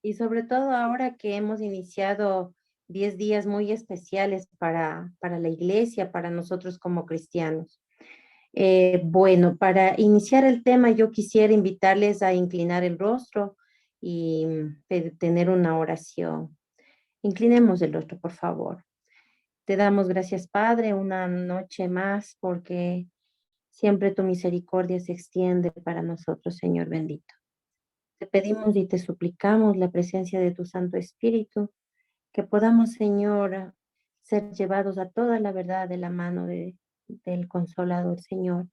y sobre todo ahora que hemos iniciado 10 días muy especiales para la iglesia, para nosotros como cristianos. Bueno, para iniciar el tema, yo quisiera invitarles a inclinar el rostro y tener una oración. Inclinemos el rostro, por favor. Te damos gracias, Padre, una noche más, porque siempre tu misericordia se extiende para nosotros, Señor bendito. Te pedimos y te suplicamos la presencia de tu Santo Espíritu, que podamos, Señor, ser llevados a toda la verdad de la mano del Consolador, Señor.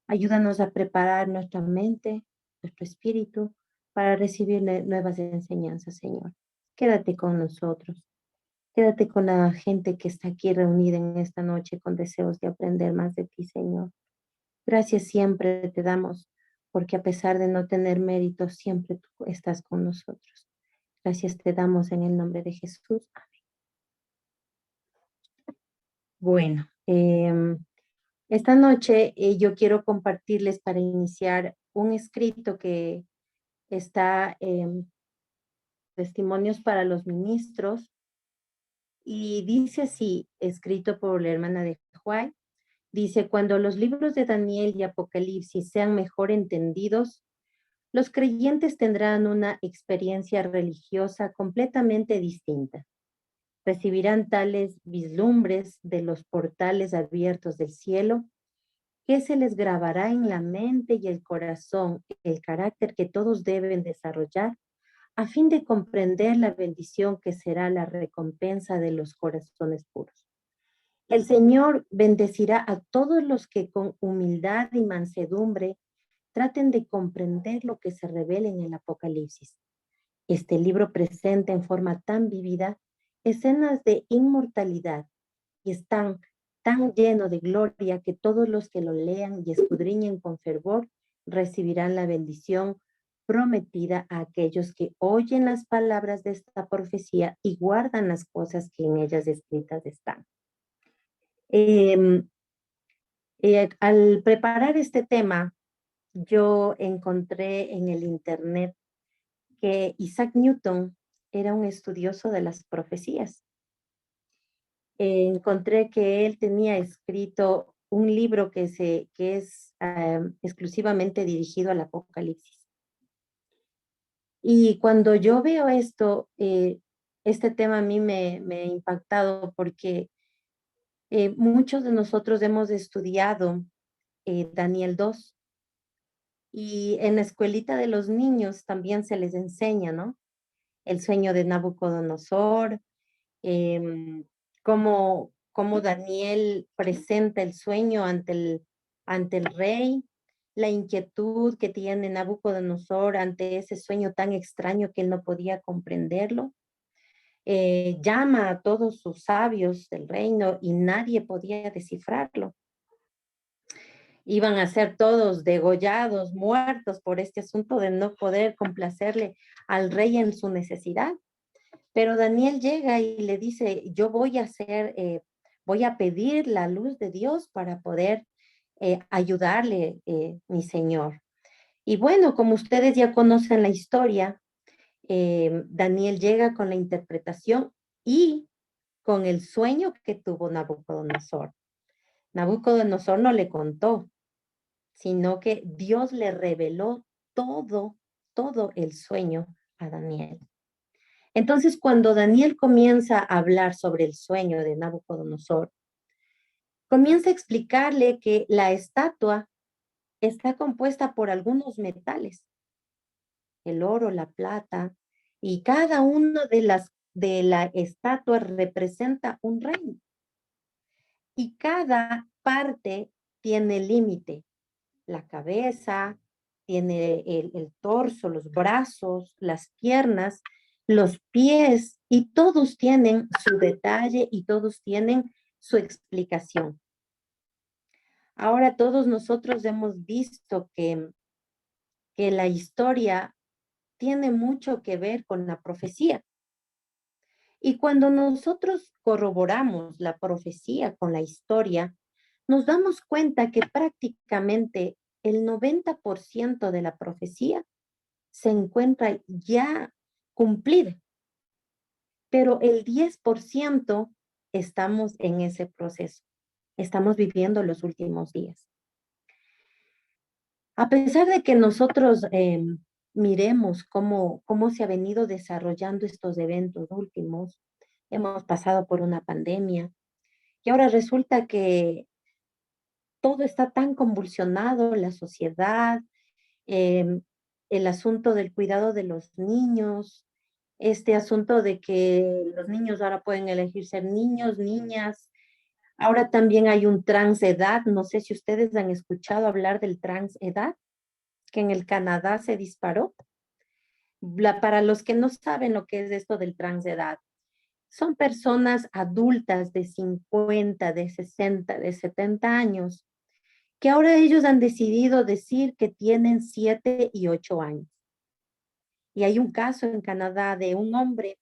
Ayúdanos a preparar nuestra mente, nuestro espíritu, para recibir nuevas enseñanzas, Señor. Quédate con nosotros. Quédate con la gente que está aquí reunida en esta noche con deseos de aprender más de ti, Señor. Gracias siempre te damos, porque a pesar de no tener mérito, siempre tú estás con nosotros. Gracias te damos en el nombre de Jesús. Amén. Bueno, esta noche yo quiero compartirles para iniciar un escrito que está en Testimonios para los Ministros y dice así, escrito por la hermana de Juárez. Dice, cuando los libros de Daniel y Apocalipsis sean mejor entendidos, los creyentes tendrán una experiencia religiosa completamente distinta. Recibirán tales vislumbres de los portales abiertos del cielo que se les grabará en la mente y el corazón el carácter que todos deben desarrollar a fin de comprender la bendición que será la recompensa de los corazones puros. El Señor bendecirá a todos los que con humildad y mansedumbre traten de comprender lo que se revela en el Apocalipsis. Este libro presenta en forma tan vívida escenas de inmortalidad y es tan lleno de gloria que todos los que lo lean y escudriñen con fervor recibirán la bendición prometida a aquellos que oyen las palabras de esta profecía y guardan las cosas que en ellas escritas están. Al preparar este tema, yo encontré en el internet que Isaac Newton era un estudioso de las profecías. Encontré que él tenía escrito un libro que es exclusivamente dirigido al Apocalipsis. Y cuando yo veo esto, este tema a mí me ha impactado porque muchos de nosotros hemos estudiado Daniel 2 y en la escuelita de los niños también se les enseña, ¿no? El sueño de Nabucodonosor, em, cómo Daniel presenta el sueño ante el rey, la inquietud que tiene Nabucodonosor ante ese sueño tan extraño que él no podía comprenderlo. Llama a todos sus sabios del reino y nadie podía descifrarlo. Iban a ser todos degollados, muertos por este asunto de no poder complacerle al rey en su necesidad. Pero Daniel llega y le dice, yo voy a pedir la luz de Dios para poder ayudarle, mi señor. Y bueno, como ustedes ya conocen la historia, Daniel llega con la interpretación y con el sueño que tuvo Nabucodonosor. Nabucodonosor no le contó, sino que Dios le reveló todo el sueño a Daniel. Entonces, cuando Daniel comienza a hablar sobre el sueño de Nabucodonosor, comienza a explicarle que la estatua está compuesta por algunos metales, el oro, la plata, y cada una de la estatua representa un reino. Y cada parte tiene límite. La cabeza, tiene el torso, los brazos, las piernas, los pies, y todos tienen su detalle y todos tienen su explicación. Ahora todos nosotros hemos visto que la historia tiene mucho que ver con la profecía. Y cuando nosotros corroboramos la profecía con la historia, nos damos cuenta que prácticamente el 90% de la profecía se encuentra ya cumplida, pero el 10% estamos en ese proceso. Estamos viviendo los últimos días. A pesar de que nosotros miremos cómo se ha venido desarrollando estos eventos últimos, hemos pasado por una pandemia y ahora resulta que todo está tan convulsionado, la sociedad, em, el asunto del cuidado de los niños, este asunto de que los niños ahora pueden elegir ser niños, niñas. Ahora también hay un transedad. No sé si ustedes han escuchado hablar del transedad, que en el Canadá se disparó. Para los que no saben lo que es esto del transedad, son personas adultas de 50, de 60, de 70 años, que ahora ellos han decidido decir que tienen 7 y 8 años. Y hay un caso en Canadá de un hombre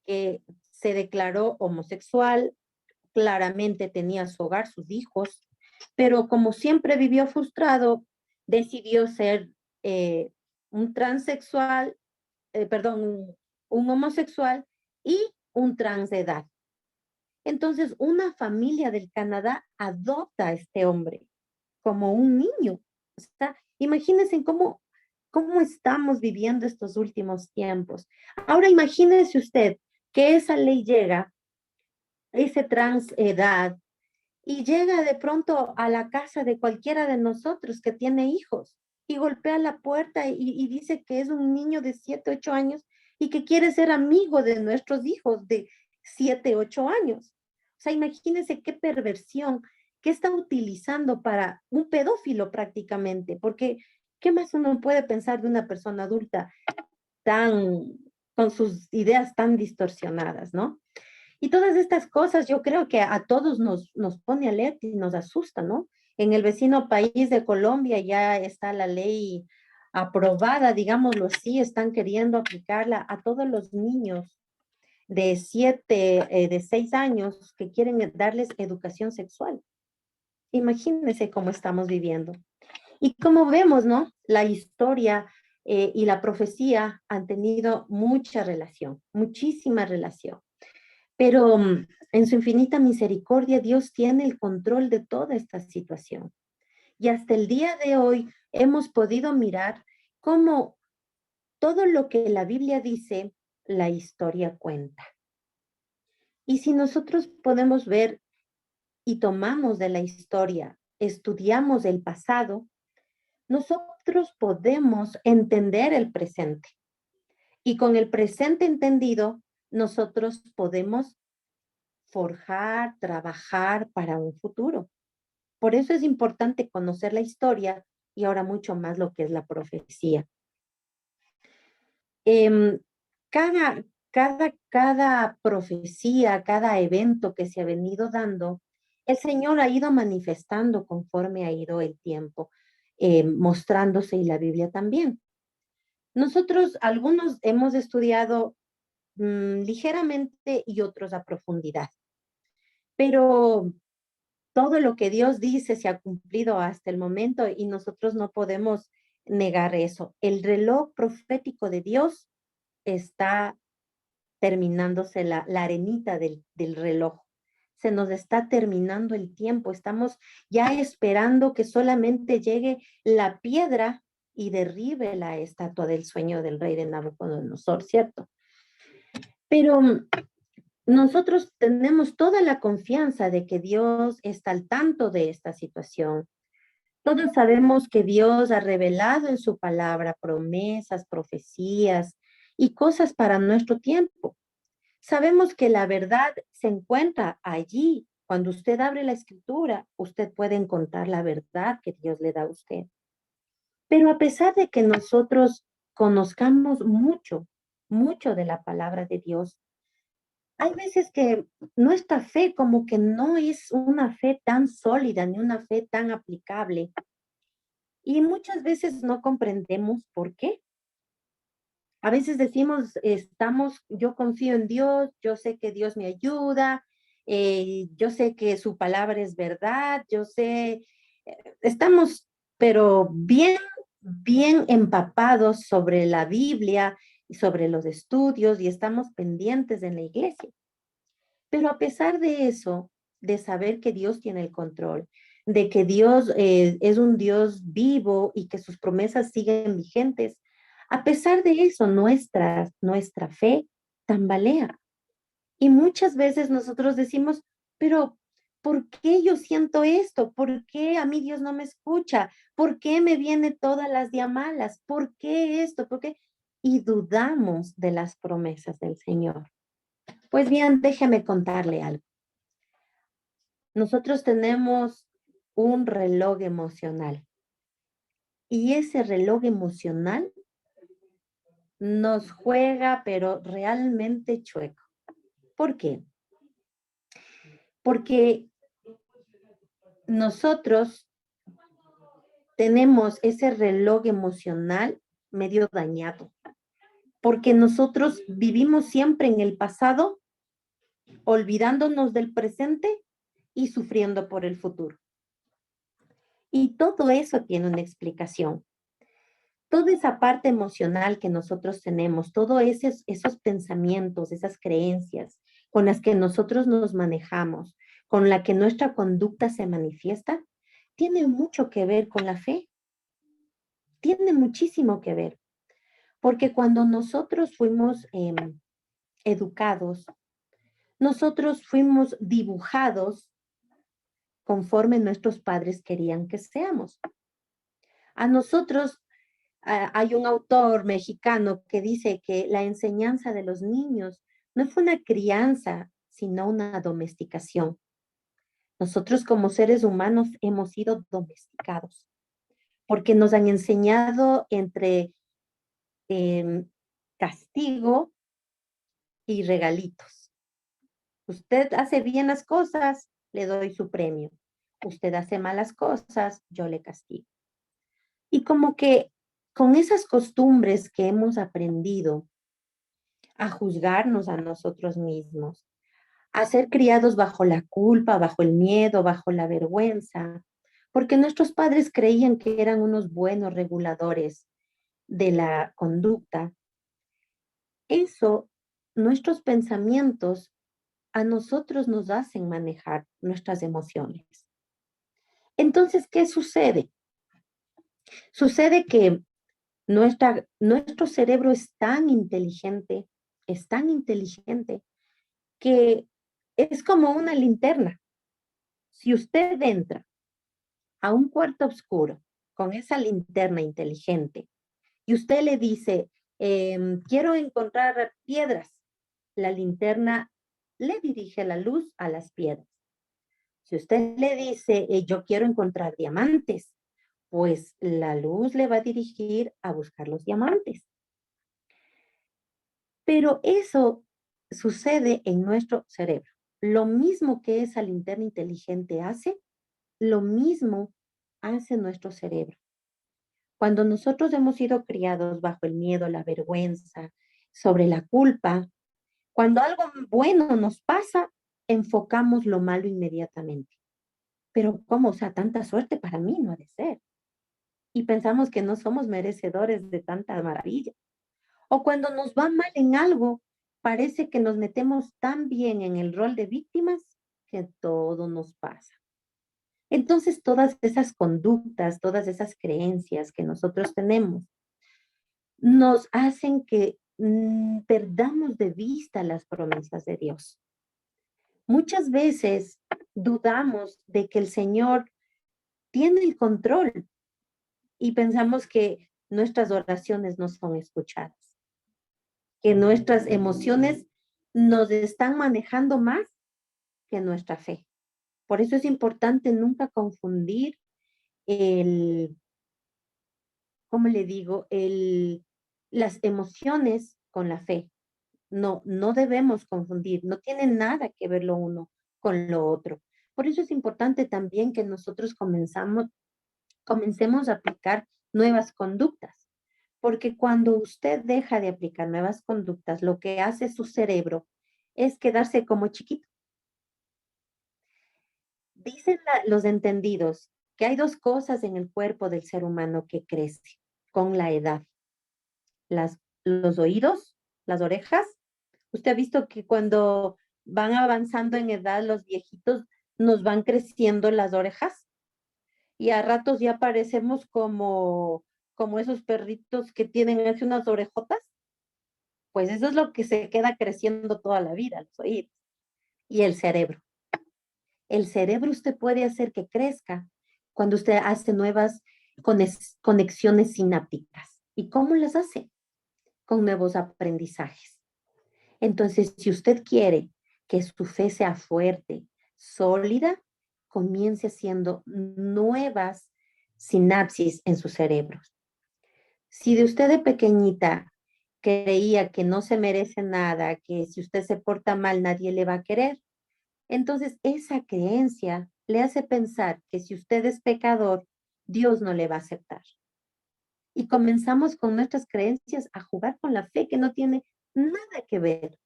que se declaró homosexual, claramente tenía su hogar, sus hijos, pero como siempre vivió frustrado, decidió ser un transexual, perdón, un homosexual y un trans de edad. Entonces, una familia del Canadá adopta a este hombre como un niño. O sea, imagínense cómo estamos viviendo estos últimos tiempos. Ahora imagínese usted que esa ley llega, ese trans edad, y llega de pronto a la casa de cualquiera de nosotros que tiene hijos y golpea la puerta y dice que es un niño de 7, 8 años y que quiere ser amigo de nuestros hijos de 7, 8 años. O sea, imagínense qué perversión, qué está utilizando para un pedófilo prácticamente, porque ¿qué más uno puede pensar de una persona adulta tan, con sus ideas tan distorsionadas, ¿no? Y todas estas cosas yo creo que a todos nos pone alerta y nos asusta, ¿no? En el vecino país de Colombia ya está la ley aprobada, digámoslo así, están queriendo aplicarla a todos los niños de 7, de 6 años que quieren darles educación sexual. Imagínense cómo estamos viviendo. Y como vemos, ¿no? La historia y la profecía han tenido mucha relación, muchísima relación. Pero en su infinita misericordia, Dios tiene el control de toda esta situación. Y hasta el día de hoy hemos podido mirar cómo todo lo que la Biblia dice, la historia cuenta. Y si nosotros podemos ver y tomamos de la historia, estudiamos el pasado, nosotros podemos entender el presente. Y con el presente entendido, nosotros podemos forjar, trabajar para un futuro. Por eso es importante conocer la historia y ahora mucho más lo que es la profecía. Em, cada profecía, cada evento que se ha venido dando, el Señor ha ido manifestando conforme ha ido el tiempo, mostrándose y la Biblia también. Nosotros, algunos hemos estudiado ligeramente y otros a profundidad, pero todo lo que Dios dice se ha cumplido hasta el momento y nosotros no podemos negar eso. El reloj profético de Dios está terminándose la arenita del reloj. Se nos está terminando el tiempo. Estamos ya esperando que solamente llegue la piedra y derribe la estatua del sueño del rey de Nabucodonosor, ¿cierto? Pero nosotros tenemos toda la confianza de que Dios está al tanto de esta situación. Todos sabemos que Dios ha revelado en su palabra promesas, profecías y cosas para nuestro tiempo. Sabemos que la verdad se encuentra allí. Cuando usted abre la escritura, usted puede encontrar la verdad que Dios le da a usted. Pero a pesar de que nosotros conozcamos mucho de la palabra de Dios, hay veces que nuestra fe como que no es una fe tan sólida ni una fe tan aplicable y muchas veces no comprendemos por qué. A veces decimos, yo confío en Dios, yo sé que Dios me ayuda, yo sé que su palabra es verdad, yo sé, estamos, pero bien, bien empapados sobre la Biblia y sobre los estudios y estamos pendientes en la iglesia. Pero a pesar de eso, de saber que Dios tiene el control, de que Dios es un Dios vivo y que sus promesas siguen vigentes, a pesar de eso, nuestra fe tambalea. Y muchas veces nosotros decimos, pero ¿por qué yo siento esto? ¿Por qué a mí Dios no me escucha? ¿Por qué me viene todas las malas? ¿Por qué esto? ¿Por qué? Y dudamos de las promesas del Señor. Pues bien, déjeme contarle algo. Nosotros tenemos un reloj emocional y ese reloj emocional nos juega, pero realmente chueco. ¿Por qué? Porque nosotros tenemos ese reloj emocional medio dañado, porque nosotros vivimos siempre en el pasado, olvidándonos del presente y sufriendo por el futuro. Y todo eso tiene una explicación. Toda esa parte emocional que nosotros tenemos, todos esos pensamientos, esas creencias con las que nosotros nos manejamos, con la que nuestra conducta se manifiesta, tiene mucho que ver con la fe, tiene muchísimo que ver, porque cuando nosotros fuimos educados, nosotros fuimos dibujados conforme nuestros padres querían que seamos. A nosotros hay un autor mexicano que dice que la enseñanza de los niños no fue una crianza, sino una domesticación. Nosotros como seres humanos hemos sido domesticados porque nos han enseñado entre em, castigo y regalitos. Usted hace bien las cosas, le doy su premio. Usted hace malas cosas, yo le castigo. Y como que con esas costumbres que hemos aprendido a juzgarnos a nosotros mismos, a ser criados bajo la culpa, bajo el miedo, bajo la vergüenza, porque nuestros padres creían que eran unos buenos reguladores de la conducta. Eso, nuestros pensamientos a nosotros nos hacen manejar nuestras emociones. Entonces, ¿qué sucede? Sucede que nuestro cerebro es tan inteligente, que es como una linterna. Si usted entra a un cuarto oscuro con esa linterna inteligente y usted le dice, quiero encontrar piedras, la linterna le dirige la luz a las piedras. Si usted le dice, yo quiero encontrar diamantes, pues la luz le va a dirigir a buscar los diamantes. Pero eso sucede en nuestro cerebro. Lo mismo que esa linterna inteligente hace, lo mismo hace nuestro cerebro. Cuando nosotros hemos sido criados bajo el miedo, la vergüenza, sobre la culpa, cuando algo bueno nos pasa, enfocamos lo malo inmediatamente. Pero ¿cómo? O sea, tanta suerte para mí no ha de ser. Y pensamos que no somos merecedores de tanta maravilla. O cuando nos va mal en algo, parece que nos metemos tan bien en el rol de víctimas que todo nos pasa. Entonces, todas esas conductas, todas esas creencias que nosotros tenemos, nos hacen que perdamos de vista las promesas de Dios. Muchas veces dudamos de que el Señor tiene el control y pensamos que nuestras oraciones no son escuchadas, que nuestras emociones nos están manejando más que nuestra fe. Por eso es importante nunca confundir el, ¿cómo le digo? Las emociones con la fe. No, no debemos confundir, no tiene nada que ver lo uno con lo otro. Por eso es importante también que nosotros comencemos a aplicar nuevas conductas, porque cuando usted deja de aplicar nuevas conductas, lo que hace su cerebro es quedarse como chiquito. Dicen los entendidos que hay dos cosas en el cuerpo del ser humano que crece. con la edad. Los oídos, las orejas. Usted ha visto que cuando van avanzando en edad, los viejitos nos van creciendo las orejas y a ratos ya parecemos como esos perritos que tienen así unas orejotas. Pues eso es lo que se queda creciendo toda la vida, los oídos. Y el cerebro. El cerebro usted puede hacer que crezca cuando usted hace nuevas conexiones sinápticas. ¿Y cómo las hace? Con nuevos aprendizajes. Entonces, si usted quiere que su fe sea fuerte, sólida, comience haciendo nuevas sinapsis en su cerebro. Si de usted de pequeñita creía que no se merece nada, que si usted se porta mal nadie le va a querer, entonces esa creencia le hace pensar que si usted es pecador, Dios no le va a aceptar. Y comenzamos con nuestras creencias a jugar con la fe que no tiene nada que ver.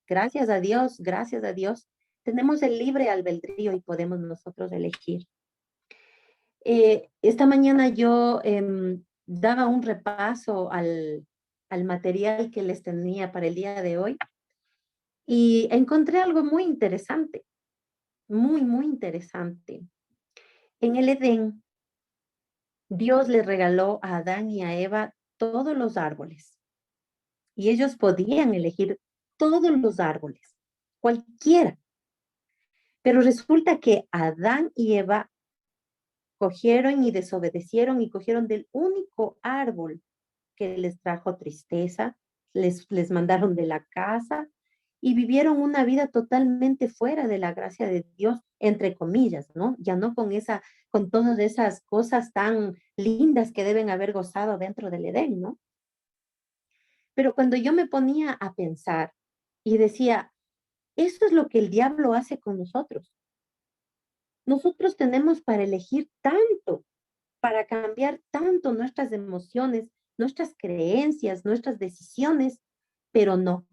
Gracias a Dios, tenemos el libre albedrío y podemos nosotros elegir. Esta mañana yo daba un repaso al material que les tenía para el día de hoy y encontré algo muy interesante, muy interesante. En el Edén, Dios le regaló a Adán y a Eva todos los árboles y ellos podían elegir todos los árboles, cualquiera. Pero resulta que Adán y Eva cogieron y desobedecieron y cogieron del único árbol que les trajo tristeza, les mandaron de la casa y vivieron una vida totalmente fuera de la gracia de Dios, entre comillas, ¿no? Ya no con todas esas cosas tan lindas que deben haber gozado dentro del Edén, ¿no? Pero cuando yo me ponía a pensar y decía, eso es lo que el diablo hace con nosotros. Nosotros tenemos para elegir tanto, para cambiar tanto nuestras emociones, nuestras creencias, nuestras decisiones, pero no.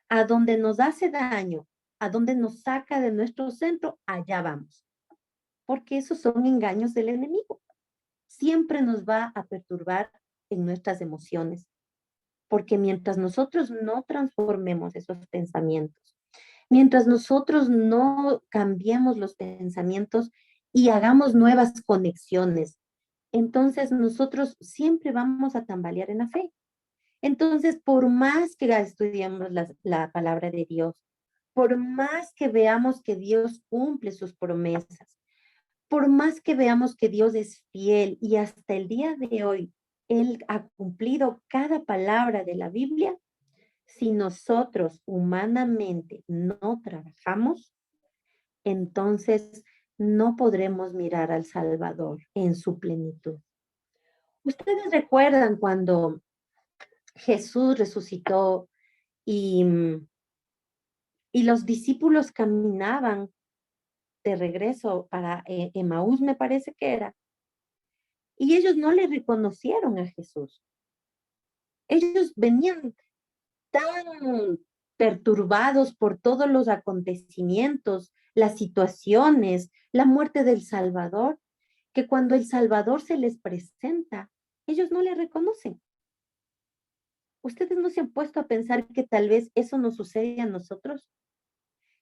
A donde nos hace daño, a donde nos saca de nuestro centro, allá vamos. Porque esos son engaños del enemigo. Siempre nos va a perturbar en nuestras emociones. Porque mientras nosotros no transformemos esos pensamientos, mientras nosotros no cambiemos los pensamientos y hagamos nuevas conexiones, entonces nosotros siempre vamos a tambalear en la fe. Entonces, por más que estudiemos la palabra de Dios, por más que veamos que Dios cumple sus promesas, por más que veamos que Dios es fiel y hasta el día de hoy Él ha cumplido cada palabra de la Biblia, si nosotros humanamente no trabajamos, entonces no podremos mirar al Salvador en su plenitud. Ustedes recuerdan cuando Jesús resucitó y, y los discípulos caminaban de regreso para Emaús, me parece que era, y ellos no le reconocieron a Jesús. Ellos venían tan perturbados por todos los acontecimientos, las situaciones, la muerte del Salvador, que cuando el Salvador se les presenta, ellos no le reconocen. ¿Ustedes no se han puesto a pensar que tal vez eso nos sucede a nosotros?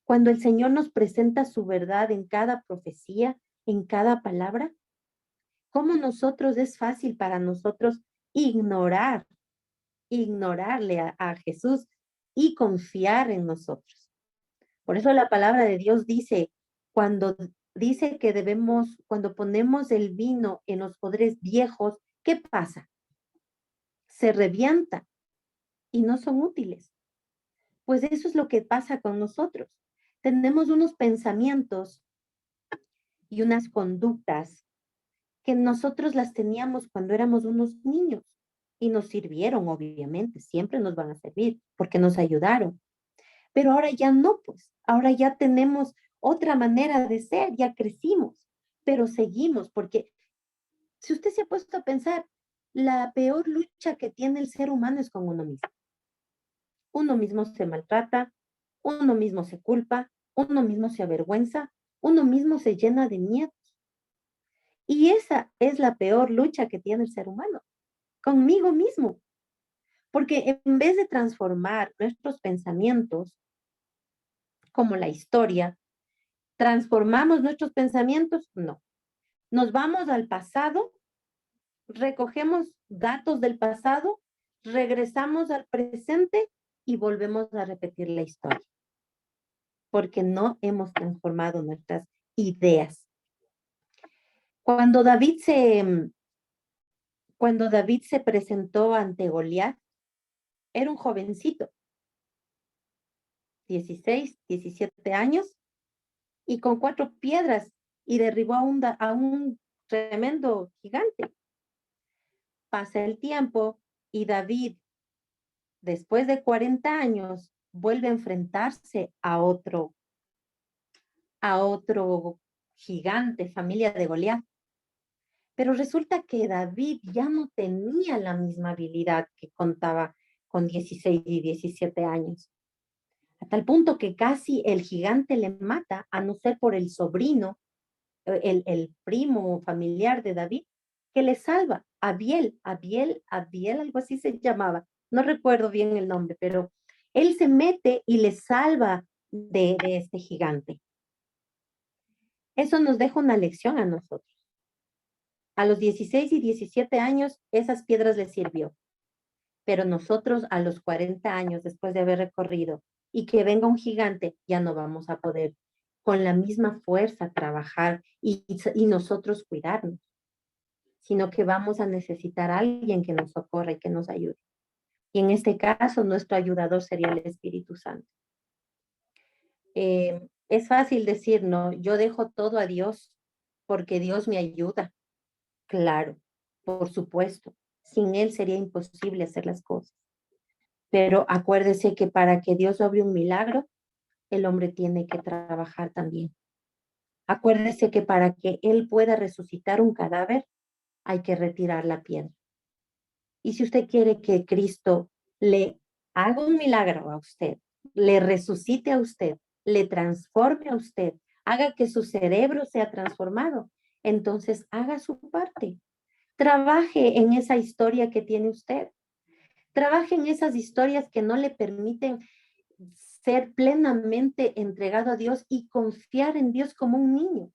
Cuando el Señor nos presenta su verdad en cada profecía, en cada palabra, ¿cómo nosotros es fácil para nosotros ignorarle a Jesús y confiar en nosotros? Por eso la palabra de Dios cuando dice que cuando ponemos el vino en los odres viejos, ¿qué pasa? Se revienta y no son útiles. Pues eso es lo que pasa con nosotros. Tenemos unos pensamientos y unas conductas que nosotros las teníamos cuando éramos unos niños y nos sirvieron, obviamente, siempre nos van a servir porque nos ayudaron. Pero ahora ya no, pues, ahora ya tenemos otra manera de ser, ya crecimos, pero seguimos, porque si usted se ha puesto a pensar, la peor lucha que tiene el ser humano es con uno mismo. Uno mismo se maltrata, uno mismo se culpa, uno mismo se avergüenza, uno mismo se llena de miedo. Y esa es la peor lucha que tiene el ser humano. conmigo mismo. Porque en vez de transformar nuestros pensamientos, como la historia, transformamos nuestros pensamientos, no. Nos vamos al pasado, recogemos datos del pasado, regresamos al presente y volvemos a repetir la historia, porque no hemos transformado nuestras ideas. Cuando David se presentó ante Goliat, era un jovencito, 16, 17 años, y con 4 piedras, y derribó a un tremendo gigante. Pasa el tiempo y David, después de 40 años, vuelve a enfrentarse a otro gigante, familia de Goliat. Pero resulta que David ya no tenía la misma habilidad que contaba con 16 y 17 años. A tal punto que casi el gigante le mata, a no ser por el sobrino, el primo familiar de David, que le salva, Abiel, algo así se llamaba. No recuerdo bien el nombre, pero él se mete y le salva de este gigante. Eso nos deja una lección a nosotros. A los 16 y 17 años, esas piedras les sirvió. Pero nosotros a los 40 años, después de haber recorrido, y que venga un gigante, ya no vamos a poder con la misma fuerza trabajar y nosotros cuidarnos, sino que vamos a necesitar a alguien que nos socorra y que nos ayude. Y en este caso, nuestro ayudador sería el Espíritu Santo. Es fácil decir, no, yo dejo todo a Dios porque Dios me ayuda. Claro, por supuesto. Sin Él sería imposible hacer las cosas. Pero acuérdese que para que Dios obre un milagro, el hombre tiene que trabajar también. Acuérdese que para que Él pueda resucitar un cadáver, hay que retirar la piedra. Y si usted quiere que Cristo le haga un milagro a usted, le resucite a usted, le transforme a usted, haga que su cerebro sea transformado, entonces haga su parte. Trabaje en esa historia que tiene usted. Trabaje en esas historias que no le permiten ser plenamente entregado a Dios y confiar en Dios como un niño.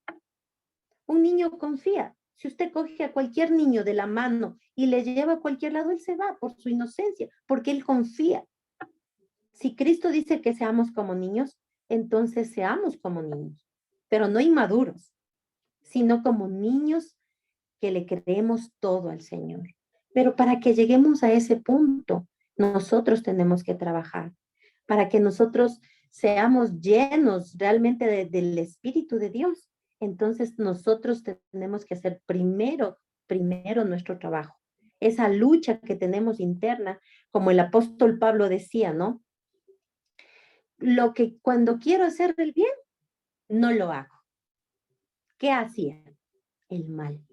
Un niño confía. Si usted coge a cualquier niño de la mano y le lleva a cualquier lado, él se va por su inocencia, porque él confía. Si Cristo dice que seamos como niños, entonces seamos como niños, pero no inmaduros, sino como niños que le creemos todo al Señor. Pero para que lleguemos a ese punto, nosotros tenemos que trabajar, para que nosotros seamos llenos realmente del Espíritu de Dios. Entonces nosotros tenemos que hacer primero nuestro trabajo. Esa lucha que tenemos interna, como el apóstol Pablo decía, ¿no? Lo que cuando quiero hacer el bien, no lo hago. ¿Qué hacía? El mal.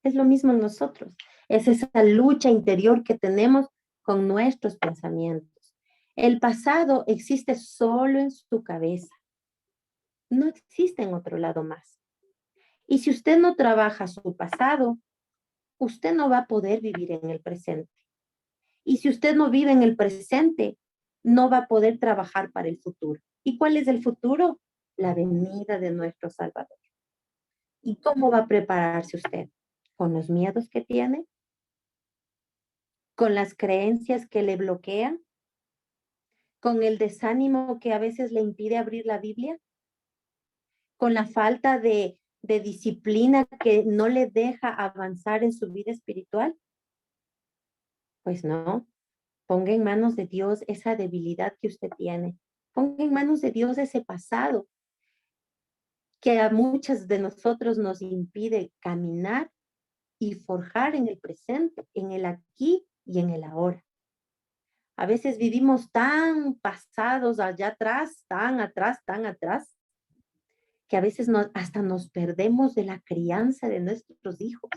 Es lo mismo en nosotros. Es esa lucha interior que tenemos con nuestros pensamientos. El pasado existe solo en su cabeza. No existe en otro lado más. Y si usted no trabaja su pasado, usted no va a poder vivir en el presente. Y si usted no vive en el presente, no va a poder trabajar para el futuro. ¿Y cuál es el futuro? La venida de nuestro Salvador. ¿Y cómo va a prepararse usted? ¿Con los miedos que tiene? ¿Con las creencias que le bloquean? ¿Con el desánimo que a veces le impide abrir la Biblia? ¿Con la falta de disciplina que no le deja avanzar en su vida espiritual? Pues no. Ponga en manos de Dios esa debilidad que usted tiene. Ponga en manos de Dios ese pasado que a muchas de nosotros nos impide caminar y forjar en el presente, en el aquí y en el ahora. A veces vivimos tan pasados allá atrás, tan atrás, que a veces hasta nos perdemos de la crianza de nuestros hijos.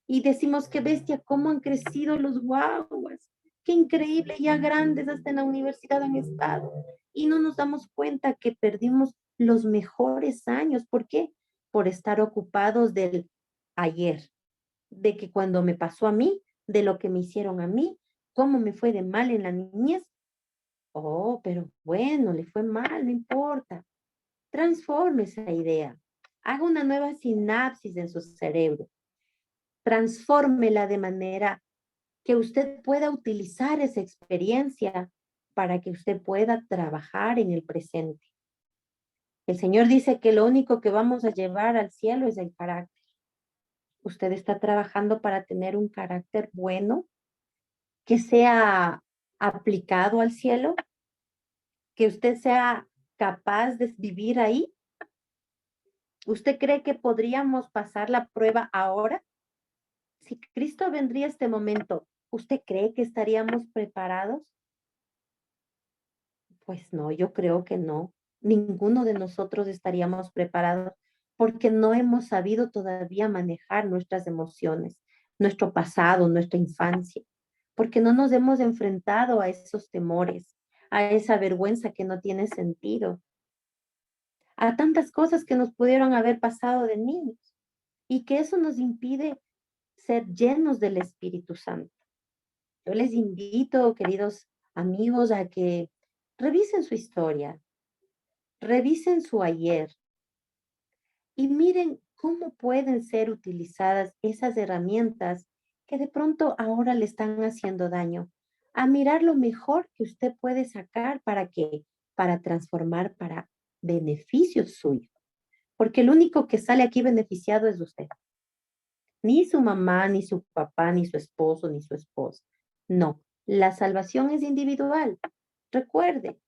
Y decimos, qué bestia, cómo han crecido los guaguas, qué increíble, ya grandes, hasta en la universidad han estado. Y no nos damos cuenta que perdimos los mejores años. ¿Por qué? Por estar ocupados del ayer, de que cuando me pasó a mí, de lo que me hicieron a mí, cómo me fue de mal en la niñez. Oh, pero bueno, le fue mal, no importa. Transforme esa idea. Haga una nueva sinapsis en su cerebro. Transfórmela de manera que usted pueda utilizar esa experiencia para que usted pueda trabajar en el presente. El Señor dice que lo único que vamos a llevar al cielo es el carácter. Usted está trabajando para tener un carácter bueno, que sea aplicado al cielo, que usted sea capaz de vivir ahí. ¿Usted cree que podríamos pasar la prueba ahora? Si Cristo vendría a este momento, ¿usted cree que estaríamos preparados? Pues no, yo creo que no. Ninguno de nosotros estaríamos preparados porque no hemos sabido todavía manejar nuestras emociones, nuestro pasado, nuestra infancia, porque no nos hemos enfrentado a esos temores, a esa vergüenza que no tiene sentido, a tantas cosas que nos pudieron haber pasado de niños y que eso nos impide ser llenos del Espíritu Santo. Yo les invito, queridos amigos, a que revisen su historia, revisen su ayer y miren cómo pueden ser utilizadas esas herramientas que de pronto ahora le están haciendo daño. A mirar lo mejor que usted puede sacar para que, para transformar para beneficio suyo. Porque el único que sale aquí beneficiado es usted. Ni su mamá, ni su papá, ni su esposo, ni su esposa. No, la salvación es individual. Recuerde,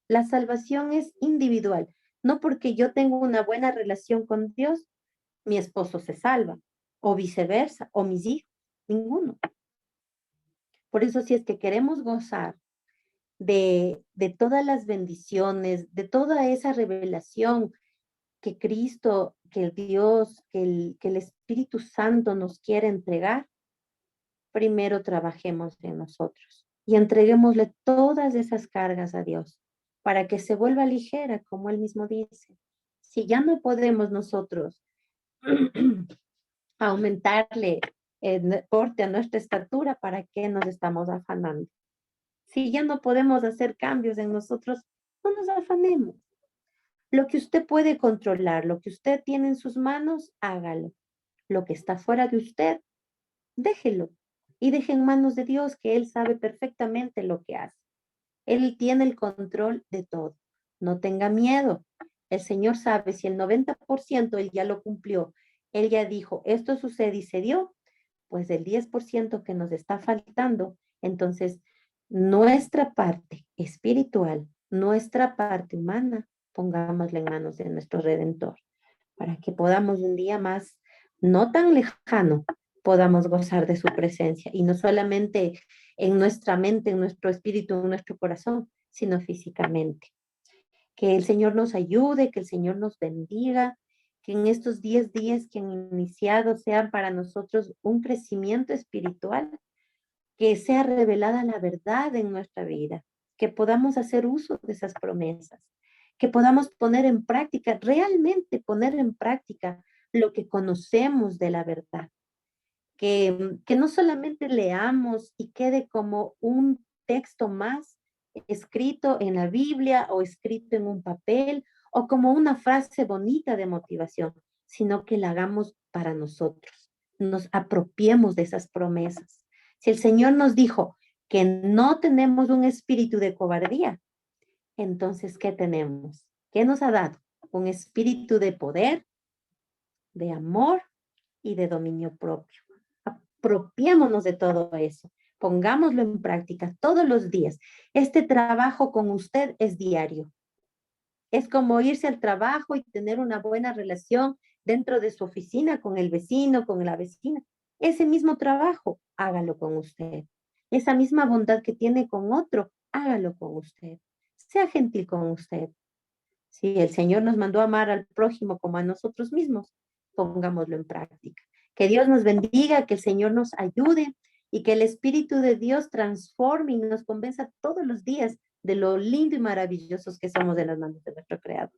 la salvación es individual. No porque yo tengo una buena relación con Dios, mi esposo se salva, o viceversa, o mis hijos, ninguno. Por eso, si es que queremos gozar de todas las bendiciones, de toda esa revelación que Cristo, que el Dios, que el Espíritu Santo nos quiere entregar, primero trabajemos en nosotros y entreguémosle todas esas cargas a Dios para que se vuelva ligera, como Él mismo dice. Si ya no podemos nosotros aumentarle el porte a nuestra estatura, ¿para qué nos estamos afanando? Si ya no podemos hacer cambios en nosotros, no nos afanemos. Lo que usted puede controlar, lo que usted tiene en sus manos, hágalo. Lo que está fuera de usted, déjelo y deje en manos de Dios, que Él sabe perfectamente lo que hace. Él tiene el control de todo. No tenga miedo. El Señor sabe si el 90% Él ya lo cumplió. Él ya dijo, esto sucede y se dio, pues el 10% que nos está faltando, entonces nuestra parte espiritual, nuestra parte humana, pongámosla en manos de nuestro Redentor, para que podamos un día más, no tan lejano, podamos gozar de su presencia y no solamente en nuestra mente, en nuestro espíritu, en nuestro corazón, sino físicamente. Que el Señor nos ayude, que el Señor nos bendiga, que en estos 10 días que han iniciado sean para nosotros un crecimiento espiritual, que sea revelada la verdad en nuestra vida, que podamos hacer uso de esas promesas, que podamos poner en práctica, realmente poner en práctica lo que conocemos de la verdad, que no solamente leamos y quede como un texto más escrito en la Biblia o escrito en un papel o como una frase bonita de motivación, sino que la hagamos para nosotros, nos apropiemos de esas promesas. Si el Señor nos dijo que no tenemos un espíritu de cobardía, entonces, ¿qué tenemos? ¿Qué nos ha dado? Un espíritu de poder, de amor y de dominio propio. Apropiémonos de todo eso. Pongámoslo en práctica todos los días. Este trabajo con usted es diario. Es como irse al trabajo y tener una buena relación dentro de su oficina con el vecino, con la vecina. Ese mismo trabajo, hágalo con usted. Esa misma bondad que tiene con otro, hágalo con usted. Sea gentil con usted. Si el Señor nos mandó a amar al prójimo como a nosotros mismos, pongámoslo en práctica. Que Dios nos bendiga, que el Señor nos ayude y que el Espíritu de Dios transforme y nos convenza todos los días de lo lindo y maravillosos que somos de las manos de nuestro Creador.